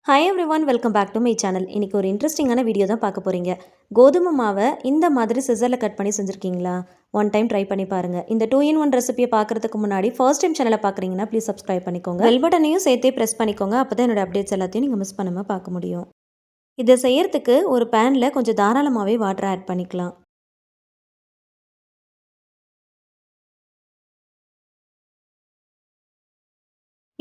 Hi everyone, welcome back to my channel. இன்றைக்கி ஒரு இன்ட்ரெஸ்டிங்கான வீடியோ தான் பார்க்க போகிறீங்க. கோதுமை மாவை இந்த மாதிரி சிசரில் கட் பண்ணி செஞ்சுருக்கீங்களா? ஒன் டைம் ட்ரை பண்ணி பாருங்கள். இந்த 2 in 1 ரெசிபியை பார்க்குறதுக்கு முன்னாடி ஃபர்ஸ்ட் டைம் சேனலை பார்க்குறீங்கன்னா ப்ளீஸ் சப்ஸ்கிரைப் பண்ணிக்கோங்க. பெல் பட்டனையும் சேர்த்தே ப்ரெஸ் பண்ணிக்கோங்க. அப்போ தான் என்னோட அப்டேட்ஸ் எல்லாத்தையும் நீங்கள் மிஸ் பண்ணாமல் பார்க்க முடியும். இதை செய்யறதுக்கு ஒரு பேனில் கொஞ்சம் தாராளமாகவே வாட்டர் ஆட் பண்ணிக்கலாம்.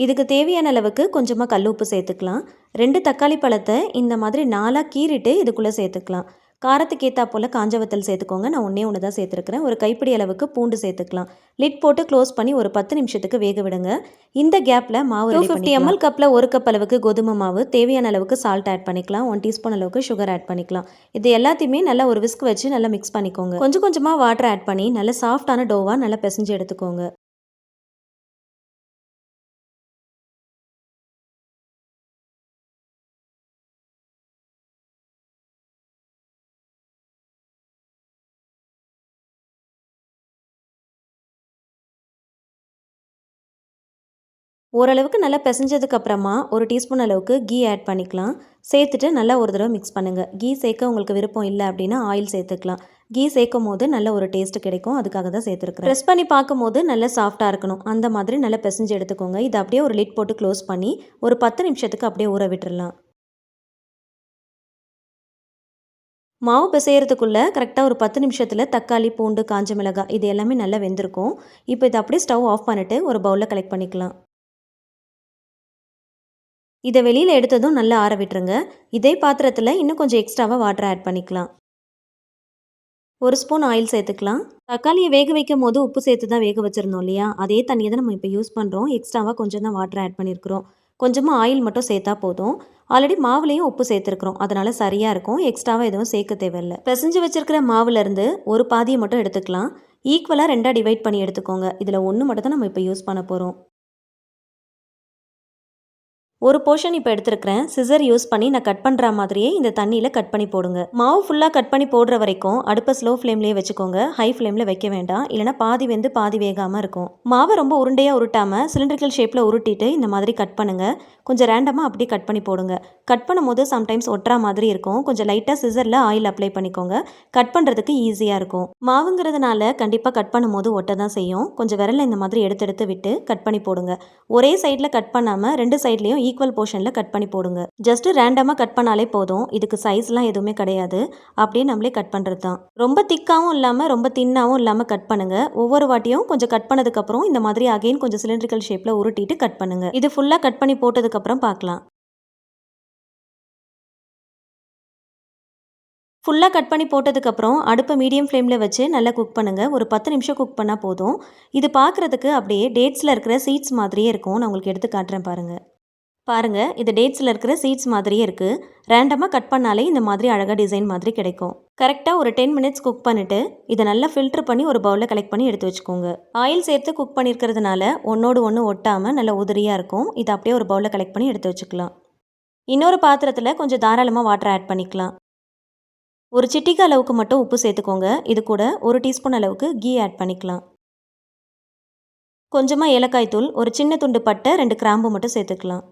இதுக்கு தேவையான அளவுக்கு கொஞ்சமாக கல் உப்பு சேர்த்துக்கலாம். 2 தக்காளி பழத்தை இந்த மாதிரி 4ஆக கீறிட்டு இதுக்குள்ளே சேர்த்துக்கலாம். காரத்துக்கு ஏற்றா போல் காஞ்ச வத்தல் சேர்த்துக்கோங்க. நான் ஒன்று தான் சேர்த்துருக்கிறேன். ஒரு கைப்பிடி அளவுக்கு பூண்டு சேர்த்துக்கலாம். லிட் போட்டு க்ளோஸ் பண்ணி ஒரு 10 நிமிஷத்துக்கு வேக விடுங்க. இந்த கேப்பில் மாவு 250 ml கப்பில் 1 கப் அளவுக்கு கோதுமை மாவு, தேவையான அளவுக்கு சால்ட் ஆட் பண்ணிக்கலாம். 1 டீஸ்பூன் அளவுக்கு சுகர் ஆட் பண்ணிக்கலாம். இது எல்லாத்தையுமே நல்லா ஒரு விஸ்க் வச்சு நல்லா மிக்ஸ் பண்ணிக்கோங்க. கொஞ்சம் கொஞ்சமாக வாட்டர் ஆட் பண்ணி நல்லா சாஃப்டான டோவாக நல்லா பிசைஞ்சு எடுத்துக்கோங்க. ஓரளவுக்கு நல்லா பிசைஞ்சதுக்கு அப்புறமா ஒரு டீஸ்பூன் அளவுக்கு கீ ஆட் பண்ணிக்கலாம். சேர்த்துட்டு நல்லா ஒரு தடவை மிக்ஸ் பண்ணுங்கள். கீ சேர்க்க உங்களுக்கு விருப்பம் இல்லை அப்படின்னா ஆயில் சேர்த்துக்கலாம். கீ சேர்க்கும் போது நல்ல ஒரு டேஸ்ட் கிடைக்கும். அதுக்காக தான் சேர்த்துருக்குறேன். ப்ரெஸ் பண்ணி பார்க்கும்போது நல்லா சாஃப்டாக இருக்கணும். அந்த மாதிரி நல்லா பிசைஞ்சு எடுத்துக்கோங்க. இதை அப்படியே ஒரு லிட் போட்டு க்ளோஸ் பண்ணி ஒரு 10 நிமிஷத்துக்கு அப்படியே ஊற விட்டுடலாம். மாவு பிசையறதுக்குள்ளே கரெக்டாக ஒரு 10 நிமிஷத்தில் தக்காளி, பூண்டு, காஞ்ச மிளகாய் இது எல்லாமே நல்லா வெந்திருக்கும். இப்போ இதை அப்படியே ஸ்டவ் ஆஃப் பண்ணிவிட்டு ஒரு பவுலில் கலெக்ட் பண்ணிக்கலாம். இதை வெளியில் எடுத்ததும் நல்லா ஆற விட்டுருங்க. இதே பாத்திரத்தில் இன்னும் கொஞ்சம் எக்ஸ்ட்ராவாக வாட்டர் ஆட் பண்ணிக்கலாம். ஒரு ஸ்பூன் ஆயில் சேர்த்துக்கலாம். தக்காளியை வேக வைக்கும் போது உப்பு சேர்த்து தான் வேக வச்சுருந்தோம் இல்லையா? அதே தண்ணியை தான் நம்ம இப்போ யூஸ் பண்ணுறோம். எக்ஸ்ட்ராவாக கொஞ்சம் தான் வாட்டர் ஆட் பண்ணியிருக்கிறோம். கொஞ்சமாக ஆயில் மட்டும் சேர்த்தா போதும். ஆல்ரெடி மாவுலேயும் உப்பு சேர்த்துருக்குறோம். அதனால் சரியாக இருக்கும். எக்ஸ்ட்ராவாக எதுவும் சேர்க்க தேவையில்லை. பிசைஞ்சு வச்சிருக்கிற மாவுலேருந்து ஒரு பாதியை மட்டும் எடுத்துக்கலாம். ஈக்குவலாக 2ஆக டிவைட் பண்ணி எடுத்துக்கோங்க. இதில் ஒன்று மட்டும் தான் நம்ம இப்போ யூஸ் பண்ண போகிறோம். ஒரு போர்ஷன் இப்போ எடுத்துருக்கிறேன். சிசர் யூஸ் பண்ணி நான் கட் பண்ணுற மாதிரியே இந்த தண்ணியில் கட் பண்ணி போடுங்க. மாவு ஃபுல்லாக கட் பண்ணி போடுற வரைக்கும் அடுப்பை ஸ்லோ ஃப்ளேம்லேயே வச்சுக்கோங்க. ஹை ஃப்ளேமில் வைக்க வேண்டாம். இல்லைனா பாதி வெந்து பாதி வேகாமல் இருக்கும். மாவை ரொம்ப உருண்டையாக உருட்டாமல் சிலிண்ட்ரிக்கல் ஷேப்பில் உருட்டிட்டு இந்த மாதிரி கட் பண்ணுங்கள். கொஞ்சம் ரேண்டமாக அப்படியே கட் பண்ணி போடுங்க. கட் பண்ணும்போது சம்டைம்ஸ் ஒட்டுற மாதிரி இருக்கும். கொஞ்சம் லைட்டாக சிசரில் ஆயில் அப்ளை பண்ணிக்கோங்க. கட் பண்ணுறதுக்கு ஈஸியாக இருக்கும். மாவுங்கிறதுனால கண்டிப்பாக கட் பண்ணும்போது ஒட்ட தான் செய்யும். கொஞ்சம் விரலை இந்த மாதிரி எடுத்து விட்டு கட் பண்ணி போடுங்க. ஒரே சைடில் கட் பண்ணாமல் 2 சைட்லேயும் ஈக்குவல் போர்ஷனில் கட் பண்ணி போடுங்க. ஜஸ்ட் ரேண்டமாக கட் பண்ணாலே போதும். இதுக்கு சைஸ்லாம் எதுவுமே கிடையாது. அப்படியே நம்மளே கட் பண்ணுறது தான். ரொம்ப திக்காகவும் இல்லாமல் ரொம்ப தின்னாகவும் இல்லாமல் கட் பண்ணுங்கள். ஒவ்வொரு வாட்டியும் கொஞ்சம் கட் பண்ணதுக்கப்புறம் இந்த மாதிரி அகைன் கொஞ்சம் சிலிண்ட்ரிக்கல் ஷேப்பில் உருட்டிட்டு கட் பண்ணுங்கள். இது ஃபுல்லாக கட் பண்ணி போட்டதுக்கப்புறம் பார்க்கலாம். ஃபுல்லாக கட் பண்ணி போட்டதுக்கப்புறம் அடுப்பை மீடியம் ஃப்ளேமில் வச்சு நல்லா குக் பண்ணுங்கள். ஒரு 10 நிமிஷம் குக் பண்ணால் போதும். இது பார்க்குறதுக்கு அப்படியே டேட்ஸில் இருக்கிற சீட்ஸ் மாதிரியே இருக்கும். நான் உங்களுக்கு எடுத்து காட்டுறேன் பாருங்கள். பாருங்கள், இது டேட்ஸில் இருக்கிற சீட்ஸ் மாதிரியே இருக்குது. ரேண்டமாக கட் பண்ணாலே இந்த மாதிரி அழகாக டிசைன் மாதிரி கிடைக்கும். கரெக்டாக ஒரு 10 மினிட்ஸ் குக் பண்ணிவிட்டு இதை நல்லா ஃபில்டர் பண்ணி ஒரு பவுலில் கலெக்ட் பண்ணி எடுத்து வச்சுக்கோங்க. ஆயில் சேர்த்து குக் பண்ணியிருக்கிறதுனால ஒன்றோடு ஒன்று ஒட்டாமல் நல்லா உதிரியாக இருக்கும். இதை அப்படியே ஒரு பவுலில் கலெக்ட் பண்ணி எடுத்து வச்சுக்கலாம். இன்னொரு பாத்திரத்தில் கொஞ்சம் தாராளமாக வாட்டர் ஆட் பண்ணிக்கலாம். ஒரு சிட்டிக்கு அளவுக்கு மட்டும் உப்பு சேர்த்துக்கோங்க. இது கூட ஒரு டீஸ்பூன் அளவுக்கு கீ ஆட் பண்ணிக்கலாம். கொஞ்சமாக ஏலக்காய் தூள், ஒரு சின்ன துண்டு பட்டை, 2 கிராம்பு மட்டும் சேர்த்துக்கலாம்.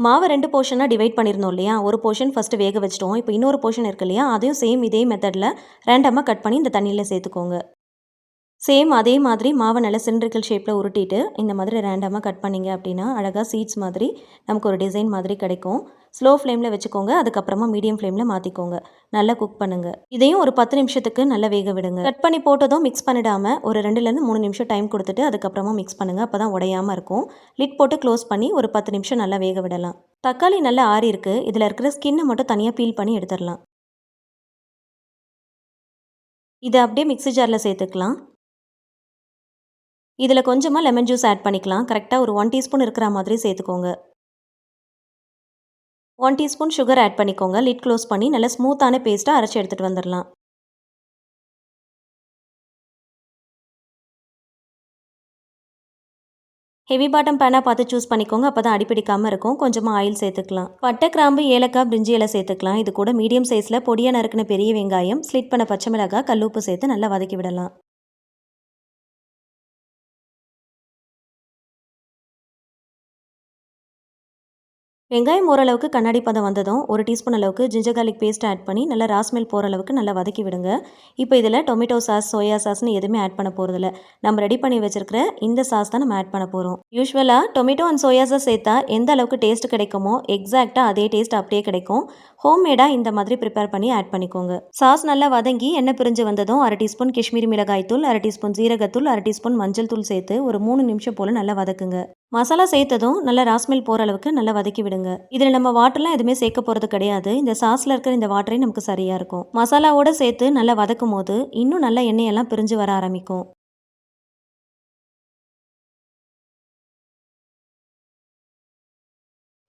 மாவை 2 போர்ஷனாக டிவைட் பண்ணியிருந்தோம் இல்லையா? ஒரு போர்ஷன் ஃபஸ்ட்டு வேக வச்சிட்டோம். இப்போ இன்னொரு போர்ஷன் இருக்கு இல்லையா? அதையும் சேம் இதே மெத்தடில் ரேண்டமாக கட் பண்ணி இந்த தண்ணியில் சேர்த்துக்கோங்க. சேம் அதே மாதிரி மாவை நல்லா சிலிண்ட்ரிக்கல் ஷேப்பில் உருட்டிட்டு இந்த மாதிரி ரேண்டமாக கட் பண்ணிங்க அப்படின்னா அழகாக சீட்ஸ் மாதிரி நமக்கு ஒரு டிசைன் மாதிரி கிடைக்கும். ஸ்லோ ஃப்ளேமில் வச்சுக்கோங்க. அதுக்கப்புறமா மீடியம் ஃப்ளேமில் மாற்றிக்கோங்க. நல்லா குக் பண்ணுங்கள். இதையும் ஒரு 10 நிமிஷத்துக்கு நல்லா வேக விடுங்க. கட் பண்ணி போட்டதும் மிக்ஸ் பண்ணிடாமல் ஒரு 2லேருந்து 3 நிமிஷம் டைம் கொடுத்துட்டு அதுக்கப்புறமா மிக்ஸ் பண்ணுங்கள். அப்போ தான் உடையாமல் இருக்கும். லிட் போட்டு க்ளோஸ் பண்ணி ஒரு 10 நிமிஷம் நல்லா வேக விடலாம். தக்காளி நல்லா ஆறி இருக்குது. இதில் இருக்கிற ஸ்கின்னை மட்டும் தனியாக பீல் பண்ணி எடுத்துடலாம். இதை அப்படியே மிக்ஸி ஜாரில் சேர்த்துக்கலாம். இதில் கொஞ்சமாக லெமன் ஜூஸ் ஆட் பண்ணிக்கலாம். கரெக்டாக ஒரு 1 டீஸ்பூன் இருக்கிற மாதிரி சேர்த்துக்கோங்க. 1 டீஸ்பூன் சுகர் ஆட் பண்ணிக்கோங்க. லிட் க்ளோஸ் பண்ணி நல்லா ஸ்மூத்தான பேஸ்ட்டாக அரைச்சி எடுத்துகிட்டு வந்துடலாம். ஹெவி பாட்டம் பேனாக பார்த்து சூஸ் பண்ணிக்கோங்க. அப்போ தான் அடிப்பிடிக்காமல் இருக்கும். கொஞ்சமாக ஆயில் சேர்த்துக்கலாம். பட்டை, கிராம்பு, ஏலக்காய், பிரிஞ்சி இலை சேர்த்துக்கலாம். இது கூட மீடியம் சைஸில் பொடியாக நறுக்கின பெரிய வெங்காயம், ஸ்லிட் பண்ண பச்சை மிளகாய், கல்லுப்பு சேர்த்து நல்லா வதக்கி விடலாம். வெங்காயம் ஓரளவுக்கு கண்ணாடி பதம் வந்ததும் 1 டீஸ்பூன் அளவுக்கு ஜிஞ்சர் கார்லிக் பேஸ்ட் ஆட் பண்ணி நல்லா ராஸ்மெல் போகிற அளவுக்கு நல்லா வதக்கி விடுங்க. இப்போ இதில் டொமேட்டோ சாஸ், சோயா சாஸ்னு எதுவுமே ஆட் பண்ண போகிறதில்ல. நம்ம ரெடி பண்ணி வச்சிருக்கிற இந்த சாஸ் தான் நம்ம ஆட் பண்ண போகிறோம். யூஸ்வலாக டொமேட்டோ அண்ட் சோயா சாஸ் சேர்த்தா எந்த அளவுக்கு டேஸ்ட் கிடைக்குமோ எக்ஸாக்டாக அதே டேஸ்ட் அப்படியே கிடைக்கும். ஹோம்மேடாக இந்த மாதிரி ப்ரிப்பேர் பண்ணி ஆட் பண்ணிக்கோங்க. சாஸ் நல்லா வதங்கி எண்ணெய் பிரிஞ்சு வந்ததும் 1/2 டீஸ்பூன் காஷ்மீரி மிளகாய் தூள், 1/2 டீஸ்பூன் ஜீரகத்தூள், 1/2 டீஸ்பூன் மஞ்சள் தூள் சேர்த்து ஒரு 3 நிமிஷம் போல் நல்லா வதக்குங்க. மசாலா சேர்த்ததும் நல்லா ராஸ்மெல் போகிற அளவுக்கு நல்லா வதக்கி விடுங்க. இதில் நம்ம வாட்டர்லாம் எதுவுமே சேர்க்க போகிறது கிடையாது. இந்த சாஸில் இருக்கிற இந்த வாட்டரே நமக்கு சரியாக இருக்கும். மசாலாவோடு சேர்த்து நல்லா வதக்கும் போது இன்னும் நல்லா எண்ணெயெல்லாம் பிரிஞ்சு வர ஆரம்பிக்கும்.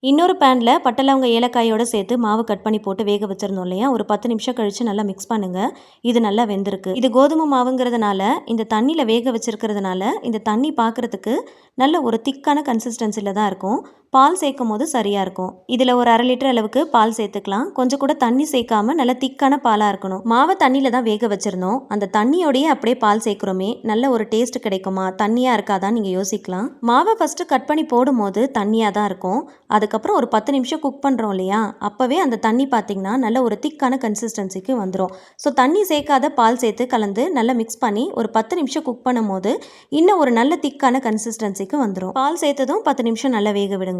இன்னொரு பேனில் பட்டை லவங்க ஏலக்காயோடு சேர்த்து மாவு கட் பண்ணி போட்டு வேக வச்சிருந்தோம் இல்லையா, ஒரு 10 நிமிஷம் கழித்து நல்லா மிக்ஸ் பண்ணுங்கள். இது நல்லா வெந்திருக்கு. இது கோதுமை மாவுங்கிறதுனால இந்த தண்ணியில் வேக வச்சிருக்கிறதுனால இந்த தண்ணி பார்க்குறதுக்கு நல்ல ஒரு திக்கான கன்சிஸ்டன்சியில் தான் இருக்கும். பால் சேர்க்கும் போது சரியாக இருக்கும். இதில் ஒரு 1/2 லிட்டர் அளவுக்கு பால் சேர்த்துக்கலாம். கொஞ்சம் கூட தண்ணி சேர்க்காம நல்ல திக்கான பாலாக இருக்கணும். மாவை தண்ணியில் தான் வேக வச்சுருந்தோம். அந்த தண்ணியோடையே அப்படியே பால் சேர்க்குறோமே, நல்ல ஒரு டேஸ்ட் கிடைக்குமா, தண்ணியாக இருக்காதான்னு நீங்கள் யோசிக்கலாம். மாவை ஃபஸ்ட்டு கட் பண்ணி போடும்போது தண்ணியாக தான் இருக்கும். அதுக்கப்புறம் ஒரு 10 நிமிஷம் குக் பண்ணுறோம் இல்லையா, அப்போவே அந்த தண்ணி பார்த்திங்கன்னா நல்ல ஒரு திக்கான கன்சிஸ்டன்சிக்கு வந்துடும். ஸோ தண்ணி சேர்க்காத பால் சேர்த்து கலந்து நல்லா மிக்ஸ் பண்ணி ஒரு 10 நிமிஷம் குக் பண்ணும் போது இன்னும் ஒரு நல்ல திக்கான கன்சிஸ்டன்சிக்கு வந்துடும். பால் சேர்த்ததும் 10 நிமிஷம் நல்லா வேக விடுங்க.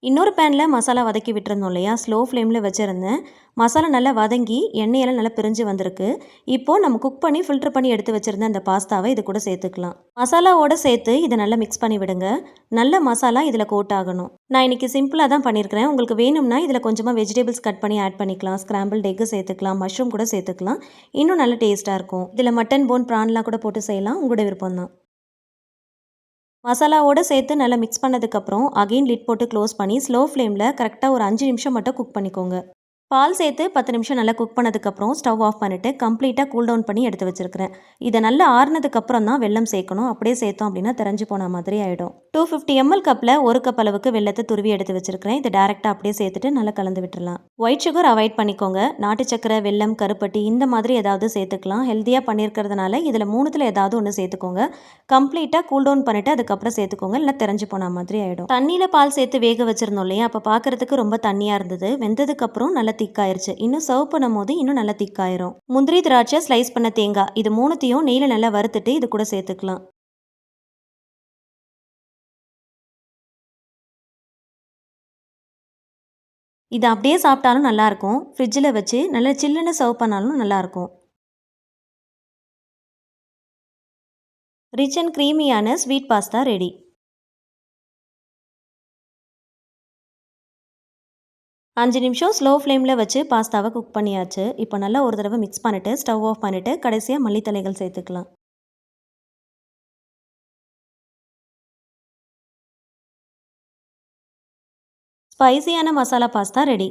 இன்னொரு பேனில் மசாலா வதக்கி விட்டுருந்தோம் இல்லையா, ஸ்லோ ஃப்ளேமில் வச்சுருந்தேன். மசாலா நல்லா வதங்கி எண்ணெயெல்லாம் நல்லா பிரிஞ்சு வந்திருக்கு. இப்போது நம்ம குக் பண்ணி ஃபில்டர் பண்ணி எடுத்து வச்சுருந்த அந்த பாஸ்தாவை இது கூட சேர்த்துக்கலாம். மசாலாவோடு சேர்த்து இதை நல்லா மிக்ஸ் பண்ணி விடுங்க. நல்ல மசாலா இதில் கோட் ஆகணும். நான் இன்றைக்கி சிம்பிளாக தான் பண்ணியிருக்கிறேன். உங்களுக்கு வேணும்னா இதில் கொஞ்சமாக வெஜிடபிள்ஸ் கட் பண்ணி ஆட் பண்ணிக்கலாம். ஸ்க்ராம்பிள்டு எக்கு சேர்த்துக்கலாம், மஷ்ரூம் கூட சேர்த்துக்கலாம். இன்னும் நல்லா டேஸ்ட்டாக இருக்கும். இதில் மட்டன் போன், ப்ரான்லாம் கூட போட்டு செய்யலாம். உங்களோட விருப்பம் தான். மசாலாவோடு சேர்த்து நல்லா மிக்ஸ் பண்ணதுக்கப்புறம் அகைன் லிட் போட்டு க்ளோஸ் பண்ணி ஸ்லோ ஃப்ளேமில் கரெக்டாக ஒரு 5 நிமிஷம் மட்டும் குக் பண்ணிக்கோங்க. பால் சேர்த்து 10 நிமிஷம் நல்லா குக் பண்ணதுக்கப்புறம் ஸ்டவ் ஆஃப் பண்ணிவிட்டு கம்ப்ளீட்டாக கூல் டவுன் பண்ணி எடுத்து வச்சுருக்கிறேன். இதை நல்லா ஆறுனதுக்கப்புறம் தான் வெல்லம் சேர்க்கணும். அப்படியே சேர்த்தோம் அப்படின்னா தெரிஞ்சு போன மாதிரி ஆகிடும். 250 ml கப்பில் 1 கப் அளவுக்கு வெல்லத்தை துருவி எடுத்து வச்சுருக்கிறேன். இதை டேரெக்டாக அப்படியே சேர்த்துட்டு நல்லா கலந்து விட்டுறலாம். ஒயிட் சுகர் அவாய்ட் பண்ணிக்கோங்க. நாட்டு சக்கரை, வெல்லம், கருப்பட்டி இந்த மாதிரி ஏதாவது சேர்த்துக்கலாம். ஹெல்த்தியாக பண்ணியிருக்கிறதுனால இதில் 3ல் ஏதாவது ஒன்று சேர்த்துக்கோங்க. கம்ப்ளீட்டாக கூல் டவுன் பண்ணிவிட்டு அதுக்கப்புறம் சேர்த்துக்கோங்க. இல்லை தெரிஞ்சு போன மாதிரி ஆகிடும். தண்ணியில் பால் சேர்த்து வேக வச்சுருந்தோம் இல்லையா, அப்போ பார்க்குறதுக்கு ரொம்ப தண்ணியாக இருந்தது. வெந்ததுக்கப்புறம் நல்லா திக்காயிருச்சு. இன்னும் சர்வ் பண்ணும் போது இன்னும் நல்லா திக்காயிரும். முந்திரி, திராட்சை, ஸ்லைஸ் பண்ண தேங்காய் இது 3த்தையும் நெய்யில் நல்லா வறுத்துட்டு இது கூட சேர்த்துக்கலாம். இதை அப்படியே சாப்பிட்டாலும் நல்லாயிருக்கும். ஃப்ரிட்ஜில் வச்சு நல்லா சில்லுன்னு சர்வ் பண்ணாலும் நல்லாயிருக்கும். ரிச் அண்ட் க்ரீமியான ஸ்வீட் பாஸ்தா ரெடி. 5 நிமிஷம் ஸ்லோ ஃப்ளேமில் வச்சு பாஸ்தாவை குக் பண்ணியாச்சு. இப்போ நல்லா ஒரு தடவை மிக்ஸ் பண்ணிவிட்டு ஸ்டவ் ஆஃப் பண்ணிவிட்டு கடைசியாக மல்லித்தலைகள் சேர்த்துக்கலாம். ஸ்பைசியான மசாலா பாஸ்தா ரெடி.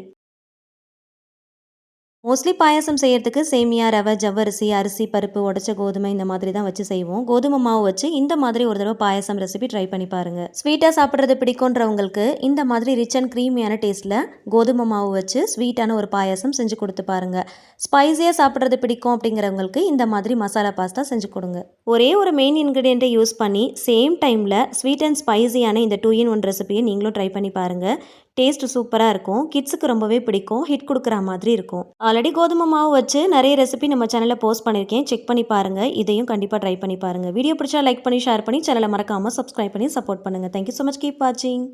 மோஸ்ட்லி பாயாசம் செய்யறதுக்கு சேமியா, ரவை, ஜவ்வரிசி, அரிசி, பருப்பு, உடச்ச கோதுமை இந்த மாதிரி தான் வச்சு செய்வோம். கோதுமை மாவு வச்சு இந்த மாதிரி ஒரு தடவை பாயாசம் ரெசிபி ட்ரை பண்ணி பாருங்கள். ஸ்வீட்டாக சாப்பிட்றது பிடிக்குன்றவங்களுக்கு இந்த மாதிரி ரிச் அண்ட் க்ரீமியான டேஸ்ட்டில் கோதுமை மாவு வச்சு ஸ்வீட்டான ஒரு பாயாசம் செஞ்சு கொடுத்து பாருங்கள். ஸ்பைஸியாக சாப்பிட்றது பிடிக்கும் அப்படிங்கிறவங்களுக்கு இந்த மாதிரி மசாலா பாஸ்தா செஞ்சு கொடுங்க. ஒரே ஒரு மெயின் இன்க்ரீடியண்ட்டை யூஸ் பண்ணி சேம் டைமில் ஸ்வீட் அண்ட் ஸ்பைஸியான இந்த 2-in-1 ரெசிபியை நீங்களும் ட்ரை பண்ணி பாருங்கள். டேஸ்ட் சூப்பராக இருக்கும். கிட்ஸுக்கு ரொம்பவே பிடிக்கும். ஹிட் கொடுக்குற மாதிரி இருக்கும். ஆல்ரெடி கோதுமை மாவு வச்சு நிறைய ரெசிபி நம்ம சேனலில் போஸ்ட் பண்ணியிருக்கேன். செக் பண்ணி பாருங்கள். இதையும் கண்டிப்பாக ட்ரை பண்ணி பாருங்கள். வீடியோ பிடிச்சா லைக் பண்ணி ஷேர் பண்ணி சேனலை மறக்காமல் சப்ஸ்கிரைப் பண்ணி சப்போர்ட் பண்ணுங்கள். Thank you so much. கீப் வாட்சிங்.